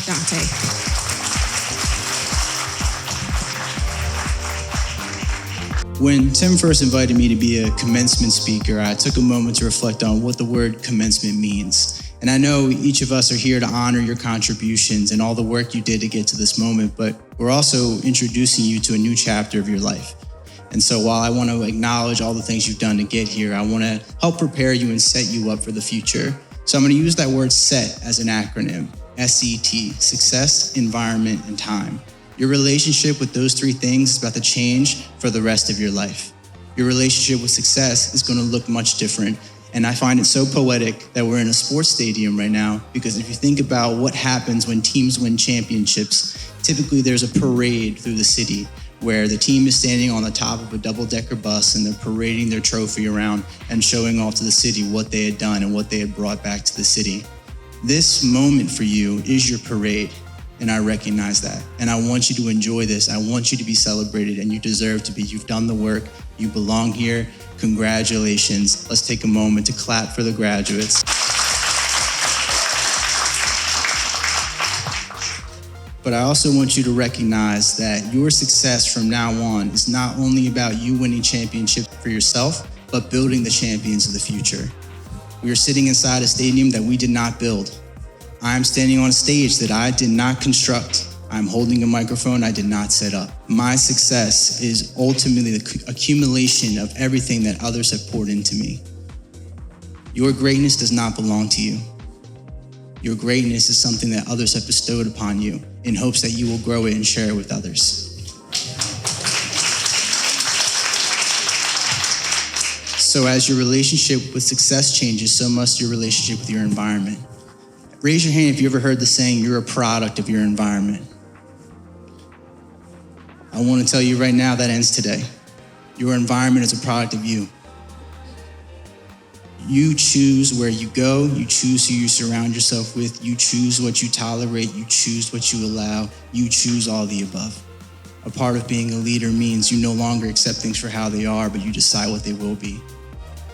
Dante. When Tim first invited me to be a commencement speaker, I took a moment to reflect on what the word commencement means. And I know each of us are here to honor your contributions and all the work you did to get to this moment, but we're also introducing you to a new chapter of your life. And so while I want to acknowledge all the things you've done to get here, I want to help prepare you and set you up for the future. So I'm going to use that word SET as an acronym, S.E.T, success, environment, and time. Your relationship with those three things is about to change for the rest of your life. Your relationship with success is going to look much different. And I find it so poetic that we're in a sports stadium right now, because if you think about what happens when teams win championships, typically there's a parade through the city where the team is standing on the top of a double-decker bus and they're parading their trophy around and showing off to the city what they had done and what they had brought back to the city. This moment for you is your parade, and I recognize that. And I want you to enjoy this. I want you to be celebrated, and you deserve to be. You've done the work. You belong here. Congratulations. Let's take a moment to clap for the graduates. But I also want you to recognize that your success from now on is not only about you winning championships for yourself, but building the champions of the future. We are sitting inside a stadium that we did not build. I'm standing on a stage that I did not construct. I'm holding a microphone I did not set up. My success is ultimately the accumulation of everything that others have poured into me. Your greatness does not belong to you. Your greatness is something that others have bestowed upon you in hopes that you will grow it and share it with others. So as your relationship with success changes, so must your relationship with your environment. Raise your hand if you ever heard the saying, you're a product of your environment. I want to tell you right now that ends today. Your environment is a product of you. You choose where you go, you choose who you surround yourself with, you choose what you tolerate, you choose what you allow, you choose all the above. A part of being a leader means you no longer accept things for how they are, but you decide what they will be.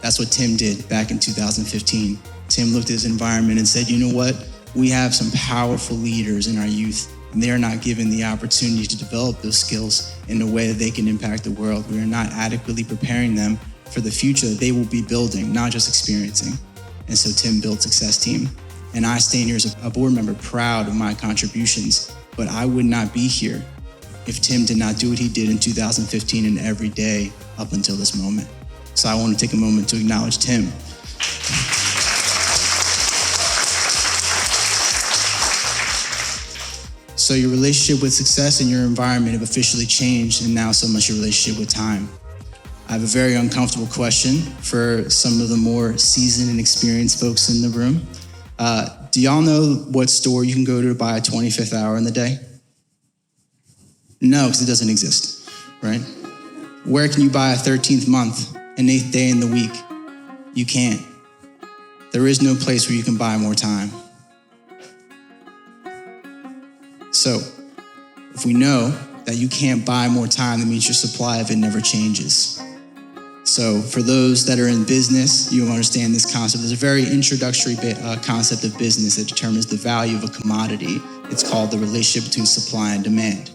That's what Tim did back in 2015. Tim looked at his environment and said, you know what? We have some powerful leaders in our youth, and they are not given the opportunity to develop those skills in a way that they can impact the world. We are not adequately preparing them for the future that they will be building, not just experiencing. And so Tim built Success Team. And I stand here as a board member proud of my contributions, but I would not be here if Tim did not do what he did in 2015 and every day up until this moment. So I want to take a moment to acknowledge Tim. So your relationship with success and your environment have officially changed, and now so must your relationship with time. I have a very uncomfortable question for some of the more seasoned and experienced folks in the room. Do y'all know what store you can go to buy a 25th hour in the day? No, because it doesn't exist, right? Where can you buy a 13th month, an 8th day in the week? You can't. There is no place where you can buy more time. So, if we know that you can't buy more time, that means your supply of it never changes. So for those that are in business, you understand this concept. There's a very introductory concept of business that determines the value of a commodity. It's called the relationship between supply and demand.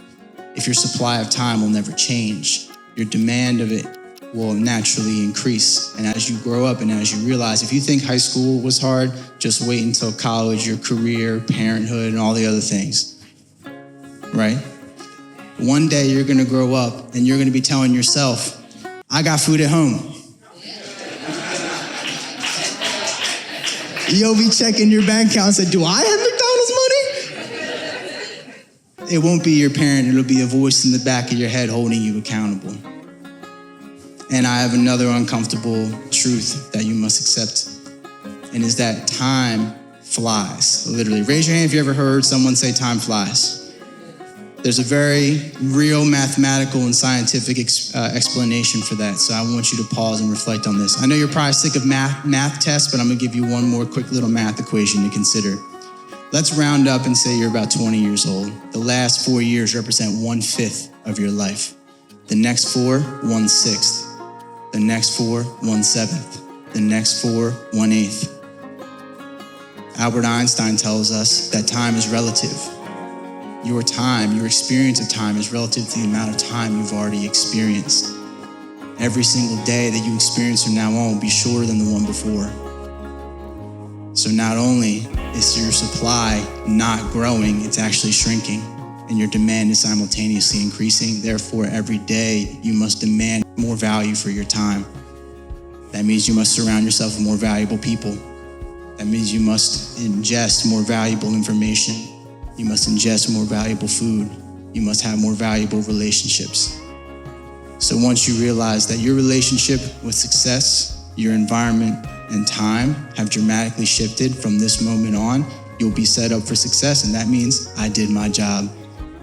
If your supply of time will never change, your demand of it will naturally increase. And as you grow up and as you realize, if you think high school was hard, just wait until college, your career, parenthood, and all the other things, right? One day you're gonna grow up and you're gonna be telling yourself, I got food at home. You'll be checking your bank account and say, do I have McDonald's money? It won't be your parent, it'll be a voice in the back of your head holding you accountable. And I have another uncomfortable truth that you must accept, and is that time flies, literally. Raise your hand if you ever heard someone say time flies. There's a very real mathematical and scientific explanation for that. So I want you to pause and reflect on this. I know you're probably sick of math tests, but I'm gonna give you one more quick little math equation to consider. Let's round up and say you're about 20 years old. The last 4 years represent 1/5 of your life. The next 4, 1/6. The next 4, 1/7. The next 4, 1/8. Albert Einstein tells us that time is relative. Your time, your experience of time is relative to the amount of time you've already experienced. Every single day that you experience from now on will be shorter than the one before. So not only is your supply not growing, it's actually shrinking, and your demand is simultaneously increasing. Therefore, every day you must demand more value for your time. That means you must surround yourself with more valuable people. That means you must ingest more valuable information. You must ingest more valuable food. You must have more valuable relationships. So once you realize that your relationship with success, your environment, and time have dramatically shifted from this moment on, you'll be set up for success, and that means I did my job.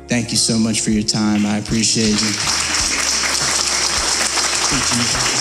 Thank you so much for your time. I appreciate you. Thank you.